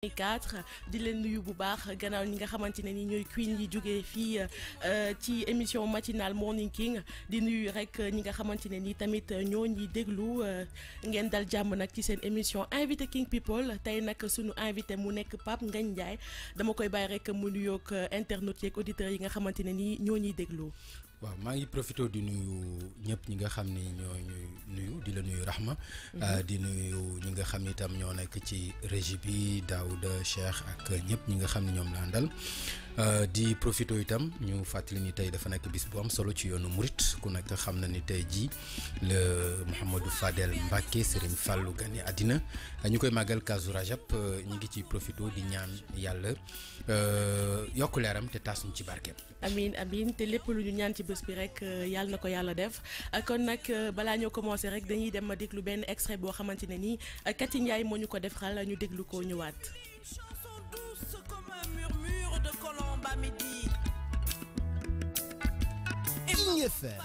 4 di leen nuyu bu baax gannaaw ñi nga xamante ne ni ñooy queen yi jógee fii ci émission matinale Morning King di nuyu rek ñi nga xamante ne ni tamit ñoo ñuy déglu ngeen dal jàmm nag ci seen émission invité King People tey nag sunu invité mu nekk Pape Ngagne Ndiaye dama koy bàyyi rek mu nuyoog internautes yeeg auditeurs yi nga xamante ne ni ñoo ñuy déglu. waaw maa ngi profité di nuyu ñëpp ñi nga xam ni ñoo ñuy nuyu di la nuyu Rahma. di nuyu ñi nga xam ni itam ñoo nekk ci régie bi Daouda Cheikh ak ñëpp ñi nga xam ni ñoom la àndal di profité itam ñu fàttali ni tey dafa nekk bis bu am solo ci yoonu Murit ku nekk xam na ni tey jii le Mouhamadou Fadel Mbacké Serigne Fallou gane àddina ñu koy màggal Kazu Rajab ñi ngi ci profité di ñaan yàlla yokk leeram te taas ñu ci barkeem. amiin amiin te lépp lu ñu ñaan ci bés bi rek yàlla na ko yàlla def kon nag balaa ñoo commencé rek dañuy dem ma déglu benn extrait boo xamante ne nii Kati Ndiaye moo ñu ko def xal ñu déglu ko ñëwaat. Chanson douce comme un murmure de colombe à midi. King FM.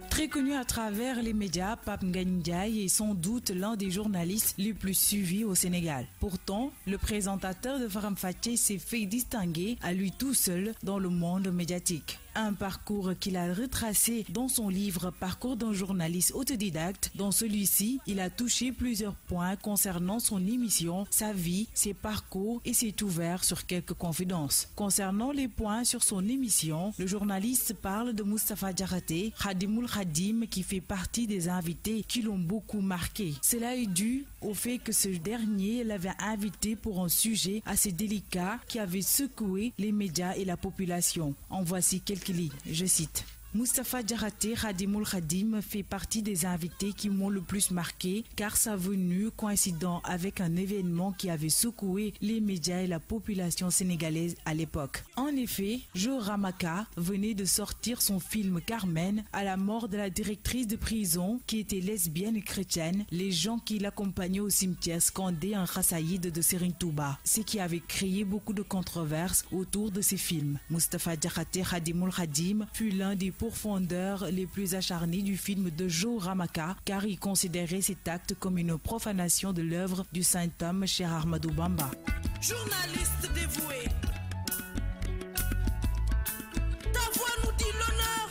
Très connu à travers les médias, Pape Ngagne Ndiaye est sans doute l'un des journalistes les plus suivis au Sénégal. Pourtant, le présentateur de Faram Facce s'est fait distinguer à lui tout seul dans le monde médiatique. Un parcours qu'il a retracé dans son livre Parcours d'un journaliste autodidacte. Dans celui-ci, il a touché plusieurs points concernant son émission, sa vie, ses parcours et s'est ouvert sur quelques confidences. Concernant les points sur son émission, le journaliste parle de Moustapha Diakhaté, Khadimoul Khadim, qui fait partie des invités qui l'ont beaucoup marqué. Cela est dû au fait que ce dernier l'avait invité pour un sujet assez délicat qui avait secoué les médias et la population. En voici quelques lignes, je cite. Moustapha Diakhaté Khadimoul Khadim fait partie des invités qui m'ont le plus marqué car sa venue coïncidant avec un événement qui avait secoué les médias et la population sénégalaise à l'époque. En effet, Joe Ramaka venait de sortir son film Carmen à la mort de la directrice de prison qui était lesbienne et chrétienne. Les gens qui l'accompagnaient au cimetière scandaient un khassaïd de Serigne Touba, ce qui avait créé beaucoup de controverses autour de ces films. Moustapha Diakhaté Khadimoul Khadim fut l'un des pourfendeurs les plus acharnés du film de Joe Ramaka car il considérait cet acte comme une profanation de l'œuvre du saint homme Cheikh Ahmadou Bamba. Journaliste dévoué, ta voix nous dit l'honneur,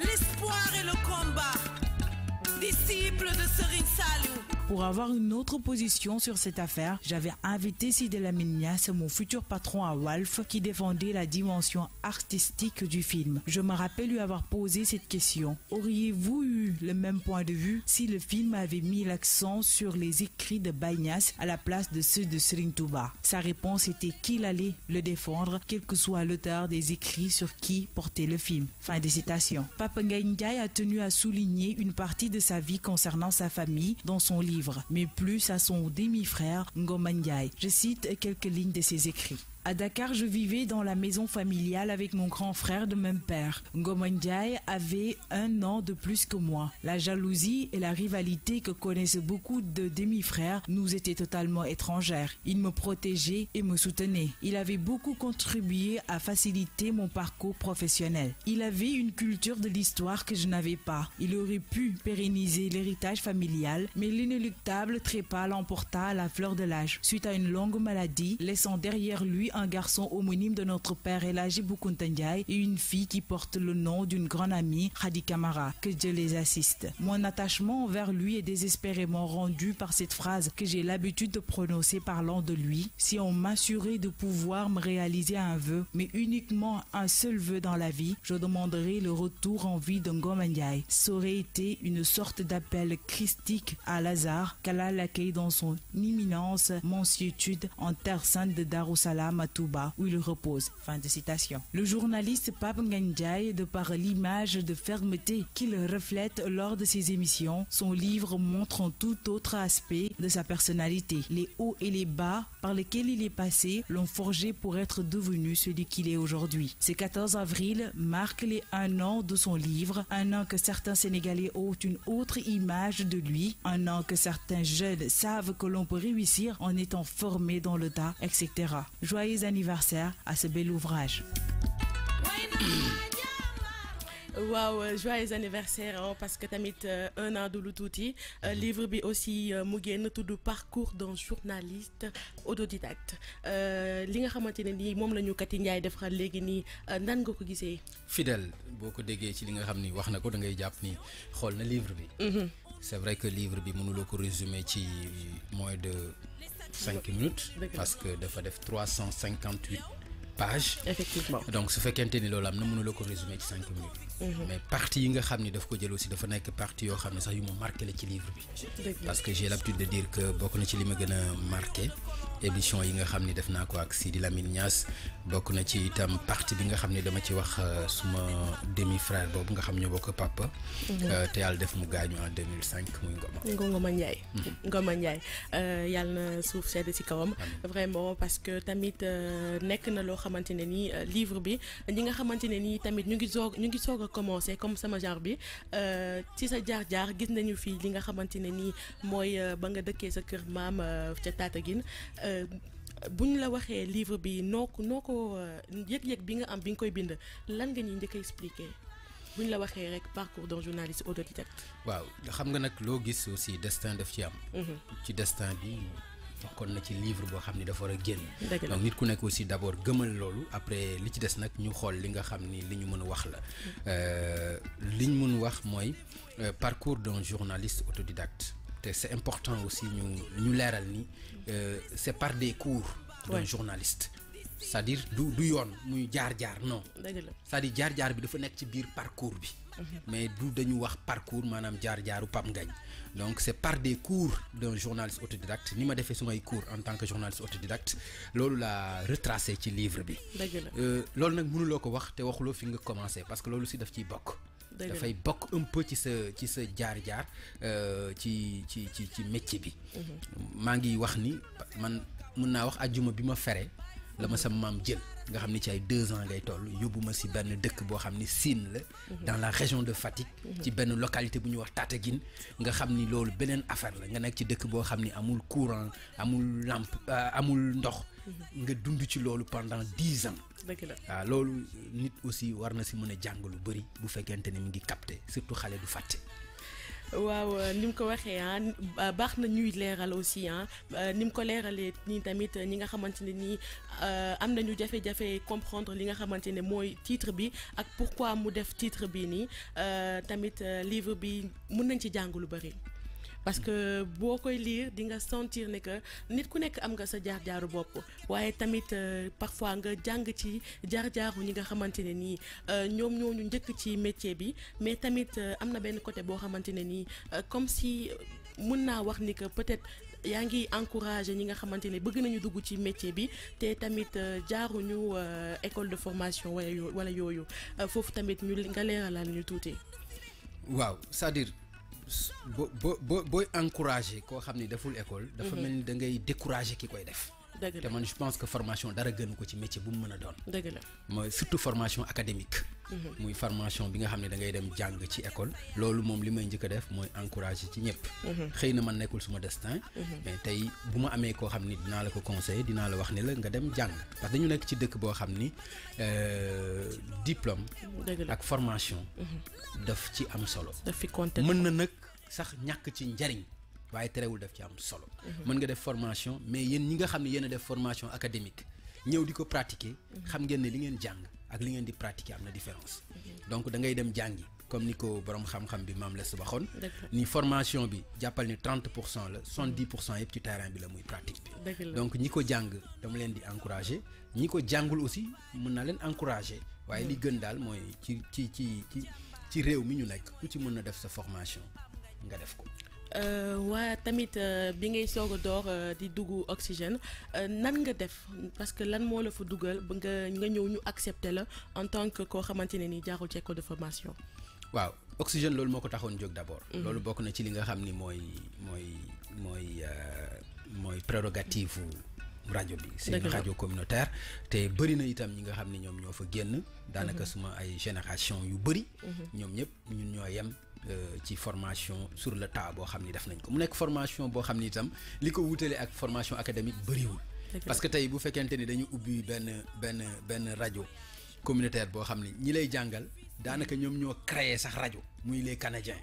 l'espoir et le combat. Disciple de Serigne Saliou. Pour avoir une autre position sur cette affaire, j'avais invité Sidi Lamine Niasse, mon futur patron à Walf, qui défendait la dimension artistique du film. Je me rappelle lui avoir posé cette question. Auriez-vous eu le même point de vue si le film avait mis l'accent sur les écrits de Baye Niasse à la place de ceux de Serigne Touba? Sa réponse était qu'il allait le défendre, quel que soit l'auteur des écrits sur qui portait le film. Fin de citation. Pape Ngagne Ndiaye a tenu à souligner une partie de sa vie concernant sa famille dans son livre, mais plus à son demi-frère Ngoma Ndiaye. Je cite quelques lignes de ses écrits. À Dakar, je vivais dans la maison familiale avec mon grand frère de même père. Ngoma Ndiaye avait 1 an de plus que moi. La jalousie et la rivalité que connaissent beaucoup de demi-frères nous étaient totalement étrangères. Il me protégeait et me soutenait. Il avait beaucoup contribué à faciliter mon parcours professionnel. Il avait une culture de l'histoire que je n'avais pas. Il aurait pu pérenniser l'héritage familial, mais l'inéluctable trépas l'emporta à la fleur de l'âge, suite à une longue maladie, laissant derrière lui un garçon homonyme de notre père El Hadji Boukounta Ndiaye et une fille qui porte le nom d'une grande amie, Khady Camara, que Dieu les assiste. Mon attachement envers lui est désespérément rendu par cette phrase que j'ai l'habitude de prononcer parlant de lui. Si on m'assurait de pouvoir me réaliser un vœu, mais uniquement un seul vœu dans la vie, je demanderais le retour en vie de Ngoma Ndiaye. Ça aurait été une sorte d'appel christique à Lazare qu'Allah l'accueille dans son imminence mansuétude en terre sainte de Darussalam à Touba, où il repose. Fin de citation. Le journaliste Pape Ngagne Ndiaye, de par l'image de fermeté qu'il reflète lors de ses émissions, son livre montre un tout autre aspect de sa personnalité. Les hauts et les bas par lesquels il est passé l'ont forgé pour être devenu celui qu'il est aujourd'hui. Ce 14 avril marque les 1 an de son livre, 1 an que certains Sénégalais ont une autre image de lui, 1 an que certains jeunes savent que l'on peut réussir en étant formé dans le tas, etc. Joyeux anniversaire à ce bel ouvrage. waaw joyeux anniversaire parce que tamit 1 an du lu tuuti livre bi aussi mu génn tudd parcours d'un journaliste autodidacte li nga xamante ne nii moom la ñu Kati Ndiaye defal léegi nii nan nga ko gisee. fidèle boo ko déggee ci li nga xam ni wax na ko da ngay jàpp ni xool na livre bi. c'est vrai que livre bi mënuloo ko résumer ci moins de 5 minutes. parce que dafa def 358 pages. Effectivement. Donc su fekkente ni loolu am na mënuloo ko résumer ci 5 minutes. mais partie yi nga xam ni daf ko jël aussi dafa nekk partie yoo xam ne sax yu ma marqué la ci livre bi. parce que j'ai l'habitude de dire que bokk na ci li ma gën a marqué émission yi nga xam ni def naa ko ak Sidi Lamine Niass bokk na ci itam partie bi nga xam ni dama ci wax suma demi frère boobu nga xam ñoo bokk papa. te yàlla def mu gaañu en 2005 muy Ngoma Ndiaye. Ngoma Ndiaye yàlla na suuf sedd ci kawam. vraiment parce que tamit nekk na loo xamante ne nii livre bi ñi nga xamante ne nii tamit ñu ngi soog a commencé comme sama genre bi ci sa jaar-jaar gis nañu fii li nga xamante ne nii mooy ba nga dëkkee sa kër maam ca Tataguine buñ la waxee livre bi noo ko yëg-yëg bi nga am bi nga koy bind lan nga ñuy njëkk a expliquer buñ la waxee rek parcours d'un journaliste autodidacte. waaw xam nga nag loo gis aussi destin daf ci am. ci destin bi. kon na ci livre boo xam ni dafa war a génn. donc nit ku nekk aussi d'abord gëmal loolu après li ci des nag ñu xool li nga xam ni li ñu mën a wax la li ñu mën wax mooy parcours d'un journaliste autodidacte te c'est important aussi ñu leeral ni c'est par des cours d'un journaliste c'est-à-dire du yoon muy jaar-jaar non c'est-à-dire jaar-jaar bi dafa nekk ci biir parcours bi mais du dañu wax parcours maanaam jaar-jaaru Pape Ngagne donc c'est par des cours d'un journaliste autodidacte ni ma defee sumay cours en tant que journaliste autodidacte loolu laa retracé ci livre bi loolu nag mënuloo ko wax te waxuloo fi nga commencé parce que loolu si daf ciy bokk dafay bokk un peu ci sa jaar-jaar ci métier bi maa ngi wax ni man mën naa wax ajjuma bi ma fere la ma sama maam jël nga xam ni ci ay 2 ans ngay toll yóbbu ma si benn dëkk boo xam ni Sine la dans la région de Fatick ci benn localité bu ñuy wax Tataguine nga xam ni loolu beneen affaire la nga nekk ci dëkk boo xam ni amul courant amul lampe amul ndox nga dund ci loolu pendant 10 ans waaw loolu nit aussi war na si mën a jàng lu bëri bu fekkente ni mu ngi capté surtout xale du fàtte waaw ni mu ko waxee baax na ñuy leeral aussi ni mu ko leeralee nii tamit ñi nga xamante ne nii am nañu jafe-jafe comprendre li nga xamante ne mooy titre bi ak pourquoi mu def titre bi nii tamit livre bi mën nañ ci jàng lu bari parce que boo koy lire di nga sentir ne que nit ku nekk am nga sa jaar-jaaru bopp waaye tamit parfois nga jàng ci jaar-jaaru ñi nga xamante ne nii ñoom ñoo ñu njëkk ci métier bi mais tamit am na benn côté boo xamante ne nii comme si mën naa wax ni que peut-être yaa ngi encourager ñi nga xamante ne bëgg nañu dugg ci métier bi te tamit jaaruñu école de formation wala yooyu foofu tamit ñu nga leeralal ñu tuuti. waaw c'est-à-dire booy encourager koo xam ni deful école. dafa mel ni da ngay décourager ki koy def. te man je pense que formation dara gënu ko ci métier bu mu mën a doon. dëgg la mooy surtout formation académique. muy formation bi nga xam ne da ngay dem jàng ci école. loolu moom li may njëkk a def mooy encourager ci ñëpp. xëy na man nekkul suma destin. mais tey bu ma amee koo xam ni dinaa la ko conseiller dinaa la wax ne la nga dem jàng parce que dañu nekk ci dëkk boo xam ni diplôme. ak formation. daf ci am solo. daf fi compter mën na nag sax ñàkk ci njariñ. waaye terewul def ci am solo. mën nga def formation mais yéen ñi nga xam ne yéen a def formation académique ñëw di ko pratiquer. xam ngeen ne li ngeen jàng ak li ngeen di pratiquer am na différence. donc da ngay dem jàngi comme ni ko borom xam-xam bi maam les waxoon. ni formation bi jàppal ni 30% la 70% yëpp ci terrain bi la muy pratique bi. donc ñi ko jàng dama leen di encourager ñi ko jàngul aussi mën naa leen encourager. waaye li gën daal mooy ci réew mi ñu nekk ku ci mën na def sa formation nga def ko. waa tamit bi ngay soog a door di dugg Oxygène nan nga def parce que lan moo la fa dugal ba nga ñëw ñu accepter la en tant que koo xamante ne ni jaarul ci école de formation. waaw Oxygène loolu moo ko taxoon jóg d'abord. loolu bokk na ci li nga xam ni mooy prérogative rajo bi. c'est une radio communautaire te bëri na itam ñi nga xam ni ñoom ñoo fa génn. daanaka suma ay génération yu bëri. ñoom ñëpp ñun ñoo yem. ci formation sur le tas boo xam ni def nañ ko mu nekk formation boo xam ni itam li ko wutale ak formation académique bëriwul. parce que tey bu fekkente ni dañu ubbi benn rajo communautaire boo xam ni ñi lay jàngal daanaka ñoom ñoo créé sax rajo muy les Canadiens.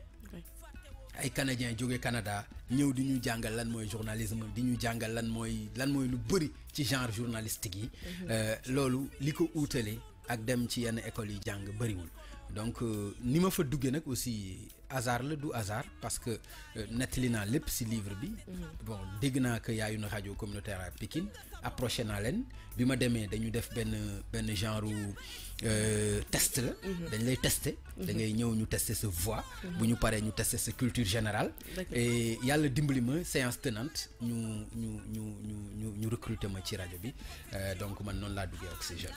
ay Canadiens jóge Canada ñëw di ñu jàngal lan mooy journalisme di ñu jàngal lan mooy lu bëri ci genre journalistique yi. loolu li ko uutale ak dem ci yenn écoles yi jàng bëriwul. donc ni ma fa duggee nag aussi hasard la du hasard parce que nettali naa lépp ci livre bi. bon dégg naa que y a une radio communautaire à Pikine approché naa leen bi ma demee dañu def benn genre test la. dañ lay tester. da ngay ñëw ñu tester sa voix. bu ñu paree ñu tester sa culture générale. et yàlla dimbali ma séance tenante ñu recruter ma ci rajo bi donc man noonu laa duggee Oxygène.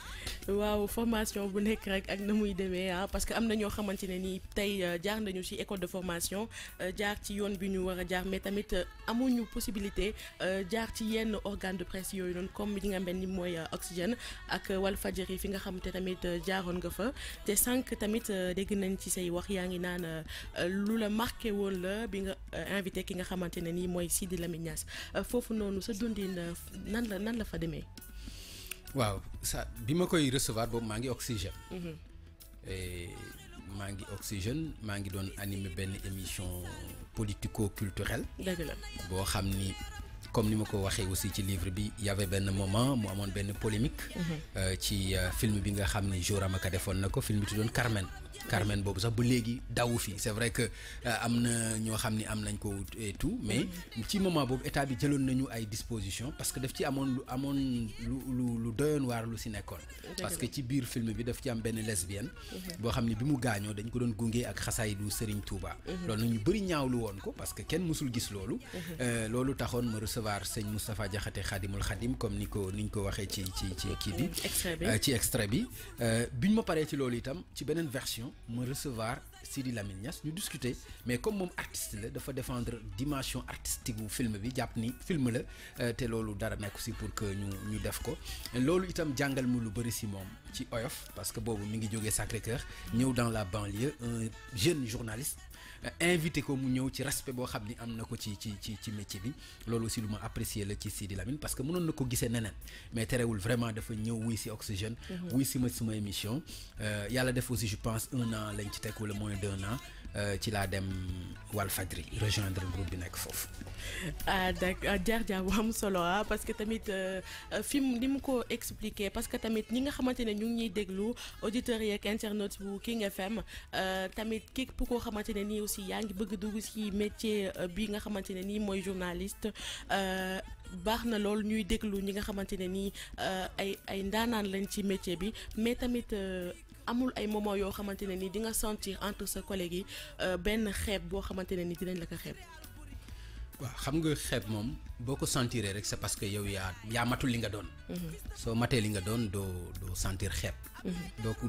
waaw formation bu nekk rek ak na muy demee parce que am na ñoo xamante ne nii tey jaar nañu ci école de formation jaar ci yoon bi ñu war a jaar mais tamit amuñu possibilité jaar ci yenn organe de presse yooyu noonu comme li nga mel ni mooy Oxygène ak Walfadjri fi nga xamante tamit jaaroon nga fa te sànq tamit dégg nañ ci say wax yaa ngi naan lu la marqué woon la bi nga invité ki nga xamante ne nii mooy Sidi Lamine Niass foofu noonu sa dundin nan la fa demee. waaw ça bi ma koy recevoir boobu maa ngi Oxygène. maa ngi doon animer benn émission politico-culturelle. dëgg la boo xam ni comme ni ma ko waxee aussi ci livre bi y avait benn moment mu amoon benn polémique. ci film bi nga xam ni Jo Ramaka defoon na ko film bi tuddoon Carmen boobu sax ba léegi dawu fi c'est vrai que am na ñoo xam ni am nañ ko et tout mais ci moment boobu état bi jëloon nañu ay dispositions parce que daf ci amoon lu doyoon waar lu si nekkoon. parce que ci biir film bi daf ci am benn lesbienne. boo xam ni bi mu gaañoo dañ ko doon gunge ak xasaydu Serigne Touba. loolu nag ñu bëri ñaawlu woon ko parce que kenn mësul gis loolu. loolu taxoon ma recevoir sëñ Moustapha Diakhaté Khadimul Khadim comme niñ ko waxee ci kii bi. ci extrait bi biñ ma paree ci loolu itam ci beneen version. me recevoir Sidi Lamine Niass ñu discuter mais comme moom artiste la dafa défendre dimension artistique bu film bi jàpp ni film la te loolu dara nekk si pour que ñu def ko loolu itam jàngal mu lu bëri si moom ci oyof parce que boobu mi ngi jógee Sacré-Cœur ñëw dans la banlieue un jeune journaliste invité ko mu ñëw ci respect boo xam ni am na ko ci métier bi loolu aussi lu ma apprécier la ci Sidi Lamine parce que mënoon na ko gisee neneen mais terewul vraiment dafa ñëw wuy si Oxygène wuy si ma suma émission yàlla def aussi je pense 1 an lañ ci teg wala moins d'1 an ci laa dem Walfadjri rejoindre groupe bi nekk foofu. d'accord jaar bu am solo parce que tamit film li mu ko expliquer parce que tamit ñi nga xamante ne ñu ngi ñuy déglu auditeurs yeeg internautes bu King FM tamit képp koo xamante ne nii aussi yaa ngi bëgg dugg ci métier bi nga xamante ne nii mooy journaliste baax na lool ñuy déglu ñi nga xamante ne nii ay ndaanaan lañ ci métier bi mais tamit. amul ay moment yoo xamante ne ni di nga sentir entre sa collègue yi benn xeeb boo xamante ne ni dinañ la ko xeeb. waaw xam nga xeeb moom boo ko sentiree rek c'est parce que yow yaa matul li nga doon. soo matee li nga doon doo sentir xeeb.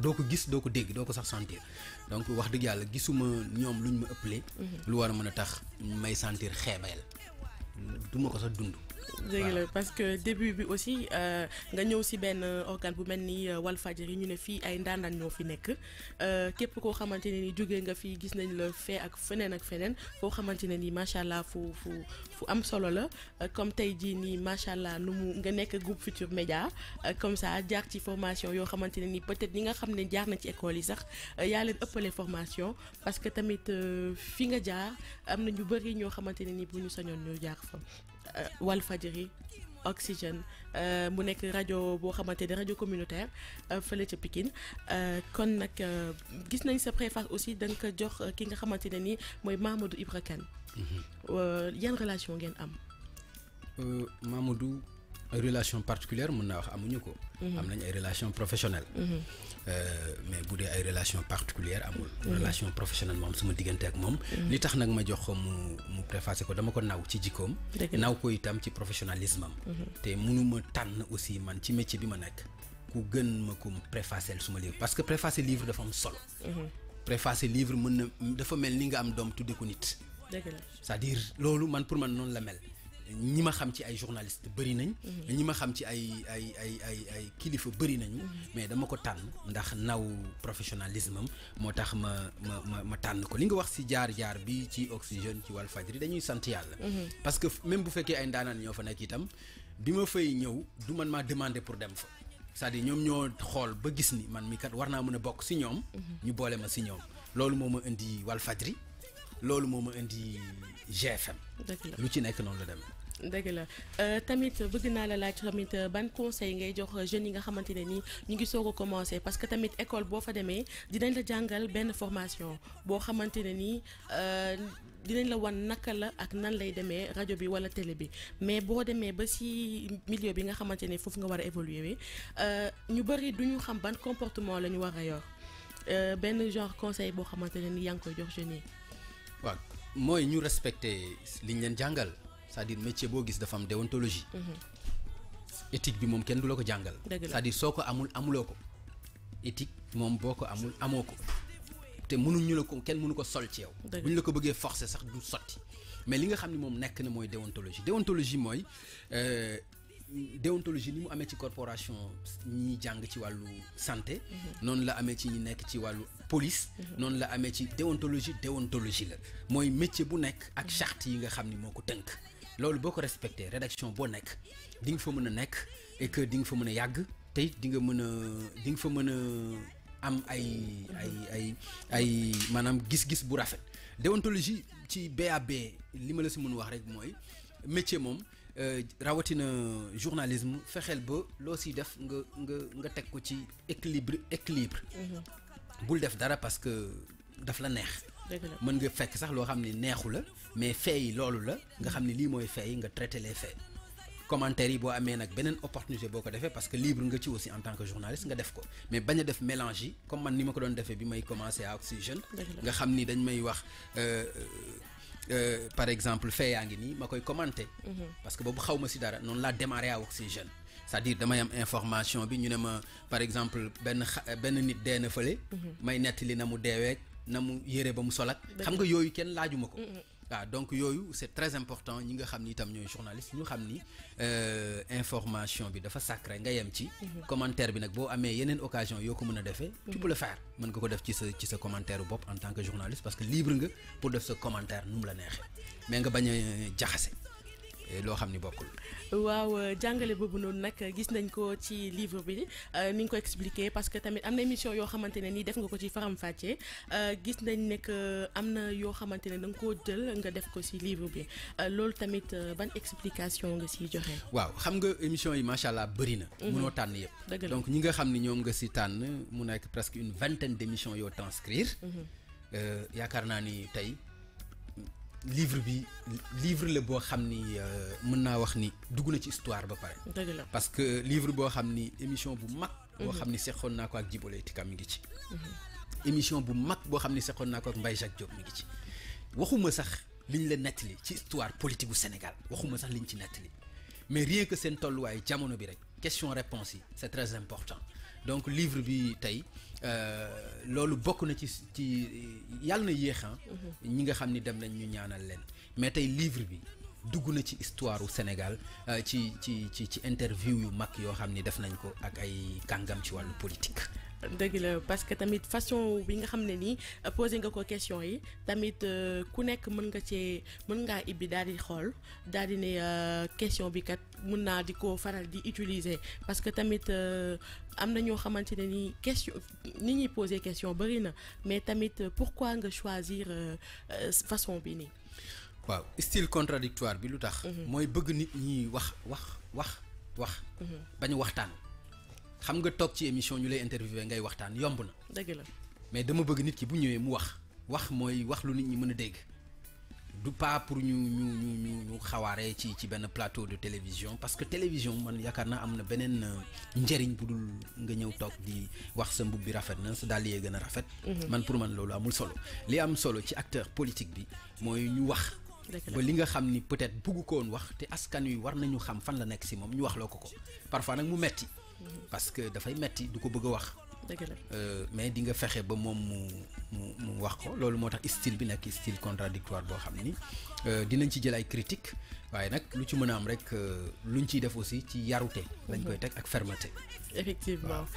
doo ko gis doo ko dégg doo ko sax sentir donc wax dëgg yàlla gisuma ñoom luñ ma ëppalee. lu war a mën a tax may sentir xeebeel du ma ko sax dund. dëgg la parce que début bi aussi nga ñëw ci benn organe bu mel ni Walfadjri ñu ne fii ay ndaanaan ñoo fi nekk képp koo xamante ne ni jógee nga fii gis nañ la fee ak feneen foo xamante ne ni macha allah fu am solo la comme tey jii nii macha allah nu mu nga nekk groupe Futurs Médias comme ça jaar ci formation yoo xamante ne ni peut-être ñi nga xam ne jaar na ci école yi sax yaa leen ëppale formation parce que tamit fi nga jaar am na ñu bëri ñoo xamante ne ni bu ñu sañoon ñoo jaar fa. Walfadjri Oxygène mu nekk rajo boo xamante ne rajo communautaire fële ca Pikine kon nag gis nañ sa préface aussi da nga ko jox ki nga xamante ne ni mooy Mamadou Ibra Kane yan relation ngeen am. Mamadou ay relation particulière mën naa wax amuñu ko. am nañ ay relation professionnelle. mais bu dee ay relation particulière amul. relation professionnelle moom suma diggante ak moom. li tax nag ma jox ko mu préfacé ko dama ko naw ci jikkoom. naw ko itam ci professionnalisme am. te mënuma tànn aussi man ci métier bi ma nekk ku gën ma ko préfacé suma livre parce que préfacé livre dafa am solo. préfacé livre mën na dafa mel ni nga am doom tudde ko nit. c'est-à-dire loolu man pour man noonu la mel. ñi ma xam ci ay journalistes bëri nañ. ñi ma xam ci ay kilifa bëri nañu. mais dama ko tànn ndax naw professionnalisme am moo tax ma tànn ko li nga wax ci jaar bi ci Oxygène ci Walfadjri dañuy sant yàlla. parce que même bu fekkee ay ndaanaan ñoo fa nekk itam bi ma fay ñëw du man maa demandé pour dem fa. c'est-à-dire ñoom ñoo xool ba gis ni man mi kat war naa mën a bokk si ñoom. ñu boole ma si ñoom. loolu moo ma indi Walfadjri loolu moo ma indi GFM. lu ci nekk noonu la demee. dëgg la tamit bëgg naa la laaj tamit ban conseil ngay jox jeunes yi nga xamante ne ni ñu ngi soog a commencer parce que tamit école boo fa demee dinañ la jàngal benn formation boo xamante ne ni dinañ la wan naka la ak nan lay demee rajo bi wala télé bi mais boo demee ba ci milieu bi nga xamante ne foofu nga war a évoluer ñu bëri du ñu xam ban comportement la ñu war a yor benn genre conseil boo xamante ne ni yaa ngi koy jox jeunes yi. waaw mooy ñu respecter liñ leen jàngal. c'est-à-dire métier boo gis dafa am déontologie. éthique bi moom kenn du la ko jàngal. c'est-à-dire soo ko amul amuloo ko. éthique moom boo ko amul amoo ko. te mënuñu la ko kenn mënu ko sol ci yow. bu ñu la ko bëggee forcer sax du sotti. mais li nga xam ne moom nekk na mooy déontologie déontologie mooy déontologie ni mu amee ci corporation ñi jàng ci wàllu santé. noonu la amee ci ñi nekk ci wàllu police. noonu la amee ci déontologie la mooy métier bu nekk ak charte yi nga xam ni moo ko tënk. loolu boo ko respecté rédaction boo nekk di nga fa mën a nekk et que di nga fa mën a yàgg te di nga fa mën a am ay maanaam gis-gis bu rafet déontologie ci BAB li ma la si mën wax rek mooy métier moom rawatina journalisme fexeel ba loo si def nga teg ko ci équilibre bul def dara parce que daf la neex mën nga fekk sax loo xam ne neexu la mais fait yi loolu la nga xam ne lii mooy fait yi nga traité les faits commentaires yi boo amee nag beneen opportunité boo ko defee parce que libre nga ci aussi en tant que journaliste nga def ko mais bañ a def mélange yi comme man ni ma ko doon defee bi may commencé à Oxygène nga xam ni dañ may wax par exemple fait yaa ngi nii ma koy commenter parce que boobu xaw ma si dara noonu laa démarré à Oxygène c'est-à-dire damay am information bi ñu ne ma par exemple benn nit dee na fële may nettali na mu deeweeg na mu yére ba mu solat xam nga yooyu kenn laajuma ko waaw donc yooyu c'est très important ñi nga xam ni itam ñooy journaliste ñu xam ni information bi dafa sacré nga yem ci commentaire bi nag boo amee yeneen occasion yoo ko mën a defee tu peux le faire mën nga ko def ci sa commentaire bopp en tant que journaliste parce que libre nga pour def sa commentaire nu mu la neexee mais nga bañ a jaxase loo xam ni bokkul. waaw jàngale boobu noonu nag gis nañ ko ci livre bi ni nga ko expliqué parce que tamit am na émission yoo xamante ne nii def nga ko ci faram-fàccee gis nañ ne que am na yoo xamante ne da nga koo jël nga def ko ci livre bi loolu tamit ban explication nga siy joxe. waaw xam nga émission yi macha allah bëri na. mënoo tànn yëpp. donc ñi nga xam ni ñoom nga si tànn mu nekk presque une vingtaine d'émissions yoo transcrire. yaakaar naa ni tey. livre la boo xam ni mën naa wax ni dugg na ci histoire ba pare. parce que livre boo xam ni émission bu mag. boo xam ni seqoon naa ko ak Djibo Leyti Ka mi ngi ci. émission bu mag boo xam ni seqoon naa ko ak Mbaye Jacques Diop mi ngi ci. waxuma sax liñ la nettali ci histoire politique bu Sénégal waxuma sax liñ ci nettali mais rien que seen tolluwaay jamono bi rek question réponse yi c'est très important donc livre bi tey. loolu bokk na ci yàlla na yéex ñi nga xam ni dem nañ ñu ñaanal leen mais tey livre bi dugg na ci histoire u Sénégal ci interview yu mag yoo xam ni def nañ ko ak ay kàngam ci wàllu politique. dëgg la parce que tamit façon bi nga xam ne nii posé nga ko question yi tamit ku nekk mën ngaa ibbi daal di xool daal di ne question bi kat mën naa di ko faral di utiliser parce que tamit am na ñoo xamante ne ni question ni ñuy posé question bari na mais tamit pourquoi nga choisir façon bi nii. waaw style contradictoire bi lu tax. mooy bëgg nit ñi wax bañ waxtaan. xam nga toog ci émission ñu lay interviewé ngay waxtaan yomb na. dëgg la mais dama bëgg nit ki bu ñëwee mu wax mooy wax lu nit ñi mën a dégg du pas pour ñu xawaaree ci benn plateau de télévision parce que télévision man yaakaar naa am na beneen njëriñ bu dul nga ñëw toog di wax sa mbub bi rafet na sa dàll yee gën a rafet. man pour man loolu amul solo li am solo ci acteur politique bi mooy ñu wax. ba li nga xam ni peut-être bëggu ko woon wax te askan wi war nañu xam fan la nekk si moom ñu wax loo ko parfois nag mu metti parce que dafay metti du ko bëgg a wax mais di nga fexe ba moom mu wax ko loolu moo tax style bi nekk style contradictoire boo xam ni dinañ ci jël ay critiques waaye nag lu ci mën a am rek luñ ciy def aussi ci yarute lañ koy teg ak fermeté. Effectivement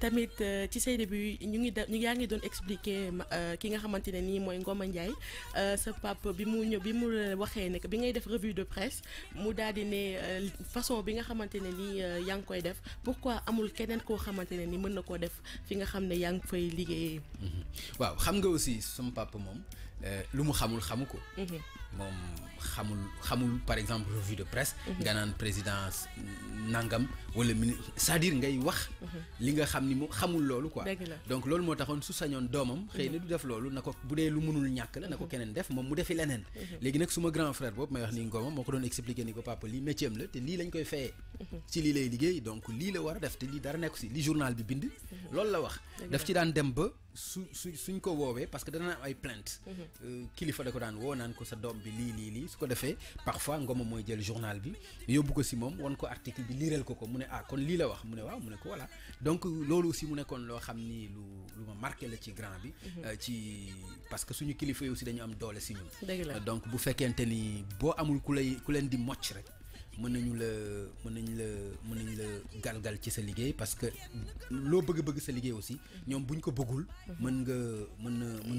tamit ci say début yaa ngi doon expliquer ki nga xamante ne nii mooy Ngoma Ndiaye sa papa bi mu waxee ne bi ngay def revue de presse mu daal di ne façon bi nga xamante ne nii yaa ngi koy def pourquoi amul keneen koo xamante ne ni mën na koo def fi nga xam ne yaa ngi fay liggéeyee. waaw xam nga aussi sama papa moom lu mu xamul xamu ko. moom xamul par exemple revue de presse. nga naan présidence nangam wala c'est-à-dire ngay wax. li nga xam ni mu xamul loolu quoi. donc loolu moo taxoon su sañoon doomam. xëy na du def loolu na ko bu dee lu mënul ñàkk la na ko keneen def moom mu defi leneen. léegi nag suma grand frère boobu may wax ni Ngoma moo ko doon expliquer ni ko papa lii métier am la te lii lañ koy fayee. ci lii lay liggéey donc lii la war a def te lii dara nekku si li journal bi bind. loolu la wax. daf ci daan dem ba suñ ko woowee parce que dana am ay plainte kilifa da ko daan woo naan ko sa doom bi lii su ko defee parfois Ngoma mooy jël journal bi yóbbu ko si moom wan ko article bi liiral ko mu ne kon lii la wax mu ne waaw mu ne ko voilà donc loolu aussi mu nekkoon loo xam ni lu ma marqué la ci grand bi ci parce que suñu kilifa yi aussi dañu am doole si ñun donc bu fekkente ni boo amul ku leen di mocc rek mën nañu la galgal ci sa liggéey parce que loo bëgg sa liggéey aussi ñoom buñ ko bëggul mën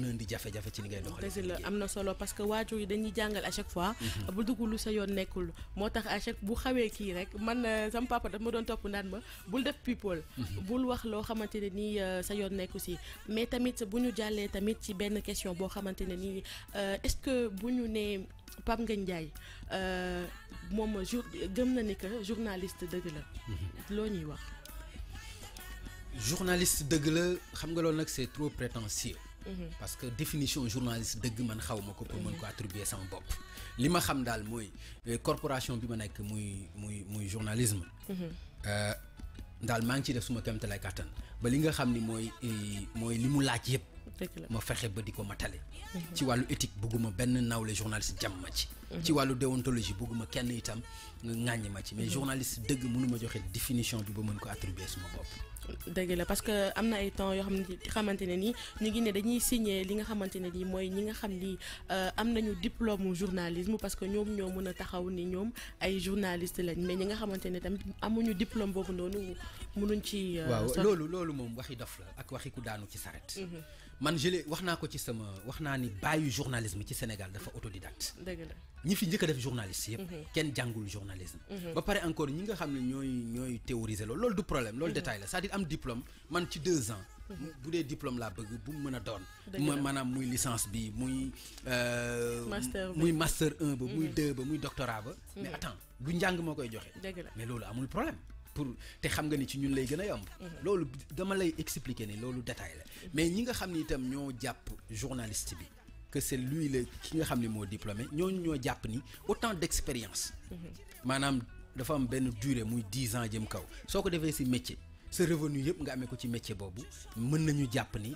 na indi jafe-jafe ci li ngay doxalee. am na solo parce que waajur yi dañuy jàngal à chaque fois bu dugg lu sa yoon nekkul moo tax à chaque bu xawee kii rek man sama papa daf ma doon topp naan ma bul def people bul wax loo xamante ne nii sa yoon nekku si mais tamit bu ñu jàllee tamit ci benn question boo xamante ne nii est-ce que bu ñu nee Pape Ngagne Ndiaye moom gëm na ni que journaliste dëgg la loo ñuy wax. journaliste dëgg la xam nga loolu nag c'est trop prétentieux. parce que définition journaliste dëgg man xaw ma ko pour mën ko attribuer sama bopp. li ma xam daal mooy corporation bi ma nekk muy journalisme. daal maa ngi ciy def suma kéemtalaay kàttan ba li nga xam ni mooy li mu laaj yëpp. ma fexe ba di ko matale. ci wàllu éthique bëgguma benn nawle journaliste jàmm ma ci. ci wàllu déontologie bëgguma kenn itam nga ŋàññi ma ci mais journaliste dëgg mënuma joxe définition bi ba mën ko attribuer suma bopp. dëgg la parce que am na ay temps yoo xamante ne nii ñu ngi ne dañuy signer li nga xamante ne nii mooy ñi nga xam ni am nañu diplôme journalisme parce que ñoom ñoo mën a taxaw ni ñoom ay journaliste lañ mais ñi nga xamante ne tamit amuñu diplôme boobu noonu mënuñ ci. waaw loolu moom waxi dof la ak waxi ku daanu ci saret. man wax naa ni bàyyi journalisme ci Sénégal dafa autodidacte. dëgg la ñi fi njëkk a def journaliste yëpp. kenn jàngul journalisme. ba pare encore ñi nga xam ne ñooy théoriser loolu du problème loolu détail la c'est-à-dire am diplôme man ci 2 ans. bu dee diplôme laa bëgg bu mu mën a doon. maanaam muy licence bi muy. muy master 1 ba muy 2 ba muy doctorat ba. mais attends du njàng moo koy joxe. mais loolu amul problème. te xam nga ni ci ñun lay gën a yomb. loolu dama lay expliquer ne loolu détail la mais ñi nga xam ni itam ñoo jàpp journaliste bi que c'est lui la ki nga xam ne moo diplômé ñoo jàpp ni autant d'expérience. maanaam dafa am benn durée muy 10 ans jëm kaw soo ko defee ci métier sa revenu yëpp nga amee ko ci métier boobu mën nañu jàpp ni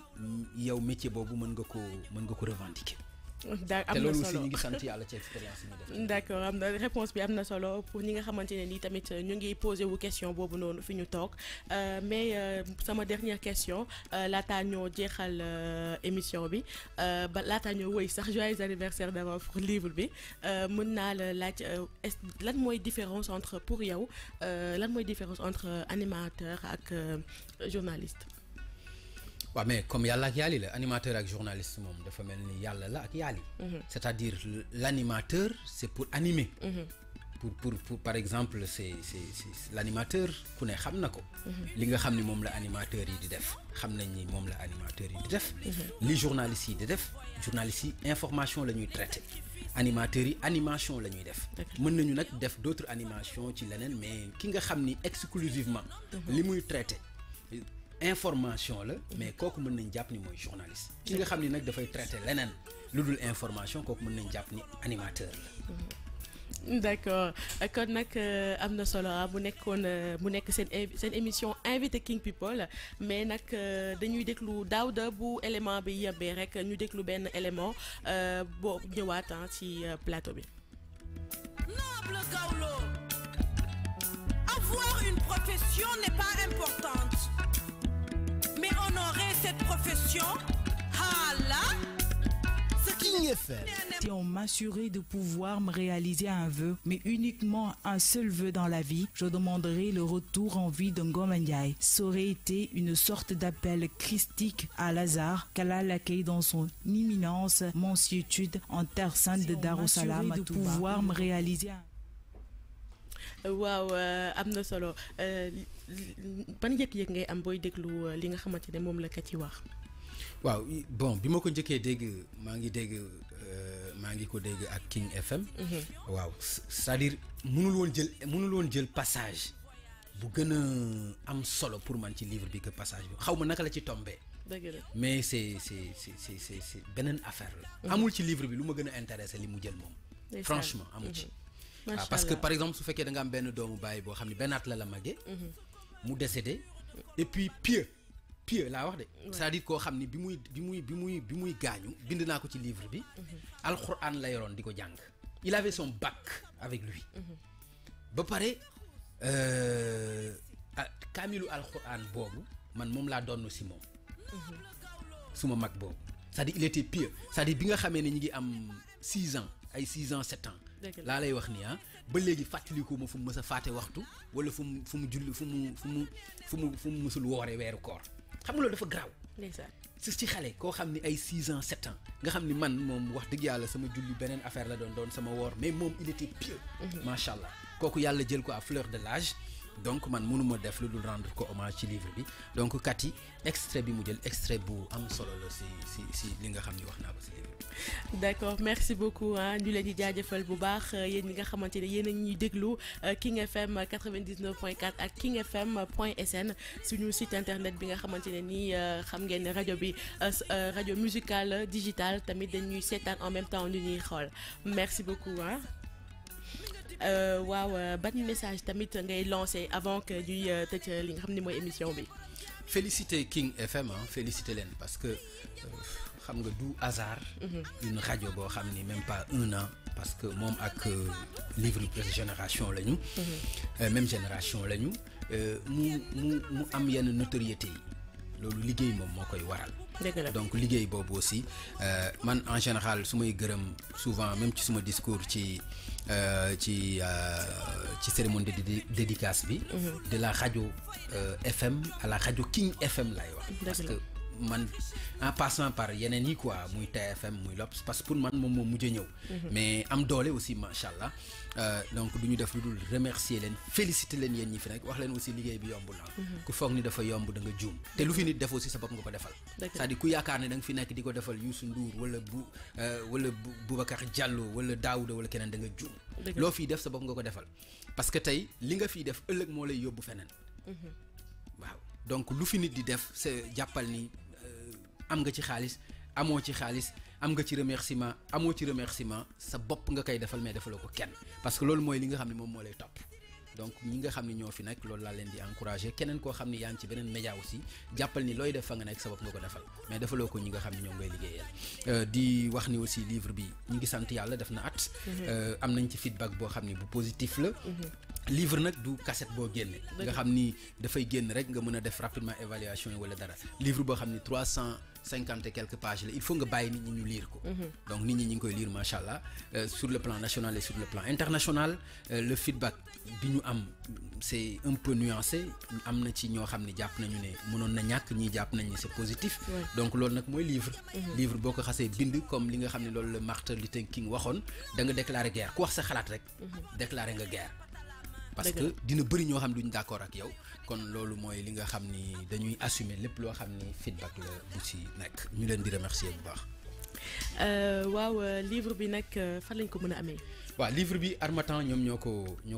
yow métier boobu mën nga ko revendiquer. te loolu aussi ñu ngi sant yàlla ci expérience yi ñu def. d'accord am na réponse bi am na solo pour ñi nga xamante ne nii tamit ñu ngi posé wu question boobu noonu fi ñu toog mais sama dernière question laataa ñoo jeexal émission bi ba laataa ñoo wëy sax joyeux anniversaire d'avant pour livre bi mën naa la laaj lan mooy différence entre pour yow lan mooy différence entre animateur ak journaliste. waaw mais comme yàlla ak yàlli la animateur ak journaliste moom dafa mel ni yàlla la ak yàlli. c'est-à-dire l'animateur c'est pour animer. pour par exemple c'est l'animateur ku ne xam na ko. li nga xam ni moom la animateur yi di def xam nañ ni moom la animateur yi di def. li journalistes yi di def journalistes yi information la ñuy traiter animateurs yi animation la ñuy def. mën nañu nag def d'autres animations ci leneen mais ki nga xam ni exclusivement li muy traiter. information la mais kooku mën nañ jàpp ni mooy journaliste ki nga xam ni nag dafay traiter leneen lu dul information kooku mën nañ jàpp ni animateur la. d'accord kon nag am na solo mu nekk seen émission invité King People mais nag dañuy déglu Daouda bu élément bi yebee rek ñu déglu benn élément boo ñëwaat ci plateau bi. Noble Gawlo, avoir une profession n'est pas importante. Mais honorer cette profession. Ah là, King FM. Si on m'assurait de pouvoir me réaliser un vœu, mais uniquement un seul vœu dans la vie, je demanderais le retour en vie de Ngom Ndiaye. Ça aurait été une sorte d'appel christique à Lazare qu'Allah l'accueille dans son imminence mansuétude en terre sainte de Darussalam à Touba. Pouvoir me réaliser un waaw am na solo ban yëg-yëg ngay am booy déglu li nga xamante ne moom la kat yi wax. waaw bon bi ma ko njëkkee dégg maa ngi ko dégg ak King FM. waaw c'est-à-dire mënul woon jël passage bu gën a am solo pour man ci livre bi que passage bi xaw ma naka la ci tombé. dëgg la mais c'est beneen affaire la. amul ci livre bi lu ma gën a intéressé li mu jël moom. franchement amul ci. parce que par exemple su fekkee da nga am benn doomu baay boo xam ne benn at la màggee. mu décédé et puis pieux laa wax de. c'est-à-dire koo xam ni bi muy gaañu bind naa ko ci livre bi. alxuraan la yoroon di ko jàng. il avait son bac avec lui. ba pare kaamilu alxuraan boobu man moom laa doon si moom. suma mag boobu c'est-à-dire il était pieux c'est-à-dire bi nga xamee ne ñu ngi am 6 ans ay 6 ans 7 ans. laa lay wax ni ba léegi fàttaliku ma fu mu mës a faate waxtu wala fu mu julli fu mu mësul woore weeru koor xam nga loolu dafa garaaw. si ci xale koo xam ni ay 6 ans 7 ans nga xam ni man moom wax dëgg yàlla sama julli beneen affaire la doon sama woor mais moom il était pieux. macha allah kooku yàlla jël ko à fleur de l'âge donc man mënuma def lu dul rendre ko hommage ci livre bi donc kat yi extrait bi mu jël extrait bu am solo la si li nga xam ni wax naa ko si livre bi. d'accord merci beaucoup ñu leen di jaajëfal bu baax yéen ñi nga xamante ne yéen a ñuy déglu King FM 99.4 ak King FM.sn suñu site internet bi nga xamante ne nii xam ngeen ne rajo bi rajo musicale digitale tamit dañuy seetaan en même temps lu ñuy xool merci beaucoup waaw ban message tamit ngay lancé avant que ñuy tëj li nga xam ne mooy émission bi. féliciter King FM féliciter leen parce que xam nga du hasard. une rajo boo xam ni même pas 1 an parce que moom ak livre génération lañu. même génération lañu mu am yenn notoriété yi loolu liggéey moom moo koy waral. donc liggéey boobu aussi man en général su may gërëm souvent même ci suma discours ci cérémonie de dédicace bi. de la radio FM à la radio King FM lay wax. parce que man en passant par yeneen yi quoi muy TFM muy L'Obs parce que pour man moom moo mujj ñëw. mais am doole aussi macha allah donc du ñu def lu dul remercier leen féliciter leen yéen ñi fi nekk wax leen aussi liggéey bi yombul na. ku foog ni dafa yomb da nga juum te lu fi nit def aussi sa bopp nga ko defal. c'est-à-dire ku yaakaar ne da nga fi nekk di ko defal Youssou Ndour wala Boubacar Diallo wala Daouda wala keneen da nga juum. loo fiy def sa bopp nga ko defal parce que tey li nga fiy def ëllëg moo lay yóbbu feneen. waaw donc lu fi nit di def c'est jàppal ni. am nga ci xaalis amoo ci xaalis am nga ci remerciement amoo ci remerciement sa bopp nga koy defal mais defaloo ko kenn parce que loolu mooy li nga xam ne moom moo lay topp donc ñi nga xam ne ñoo fi nekk loolu laa leen di encourager keneen koo xam ne yaa ngi ci beneen média aussi jàppal ni looy def fa nga nekk sa bopp nga ko defal mais defaloo ko ñi nga xam ne ñoo ngay liggéeyal di wax ni aussi livre bi ñu ngi sant yàlla def na at am nañ ci feedback boo xam ne bu positif la livre nag du cassette boo génne nga xam ni dafay génn rek nga mën a def rapidement évaluation yi wala dara livre boo xam ni 350 et quelques pages la il faut nga bàyyi nit ñi ñu lire ko donc nit ñi ngi koy lire macha allah sur le plan national et sur le plan international le feedback bi ñu am c'est un peu nuancé am na ci ñoo xam ne jàpp nañu ne mënoon na ñàkk ñii jàpp nañ ni c'est positif donc loolu nag mooy livre livre boo ko xasee bind comme li nga xam ne loolu la Martin Luther King waxoon da nga déclarer guerre ku wax sa xalaat rek déclarer nga guerre parce que dina bëri ñoo xam ne duñ d'accord ak yow kon loolu mooy li nga xam ni dañuy assumer lépp loo xam ni feedback la bu ci nekk ñu leen di remercier bu baax. waaw livre bi nag fan lañ ko mën a amee. waaw livre bi Harmattan ñoom ñoo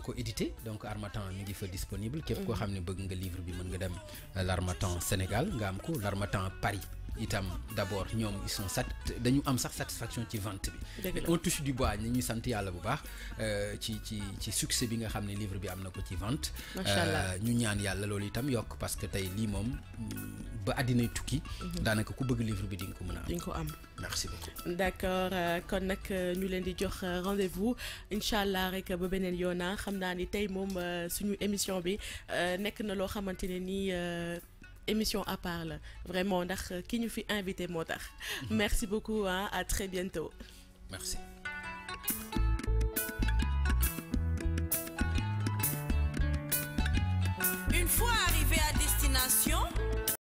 ko édité donc Harmattan mi ngi fa disponible. képp koo xam ne bëgg nga livre bi mën nga dem l'Harmattan Sénégal nga am ko l'Harmattan Paris. itam d'abord ñoom ils sont dañu am sax satisfaction ci vente bi on touche du bois ñi ñuy sant yàlla bu baax ci succès bi nga xam ne livre bi am na ko ci vente ñu ñaan yàlla loolu itam yokk parce que tey lii moom ba àddinay tukki daanaka ku bëgg livre bi di nga ko mën a am di nga ko am merci beaucoup d'accord kon nag ñu leen di jox rendez-vous incha allah rek ba beneen yoona xam naa ni tey moom suñu émission bi nekk na loo xamante ne nii émission à part la vraiment ndax ki ñu fi invité moo tax merci beaucoup hein, à très bientôt. Merci.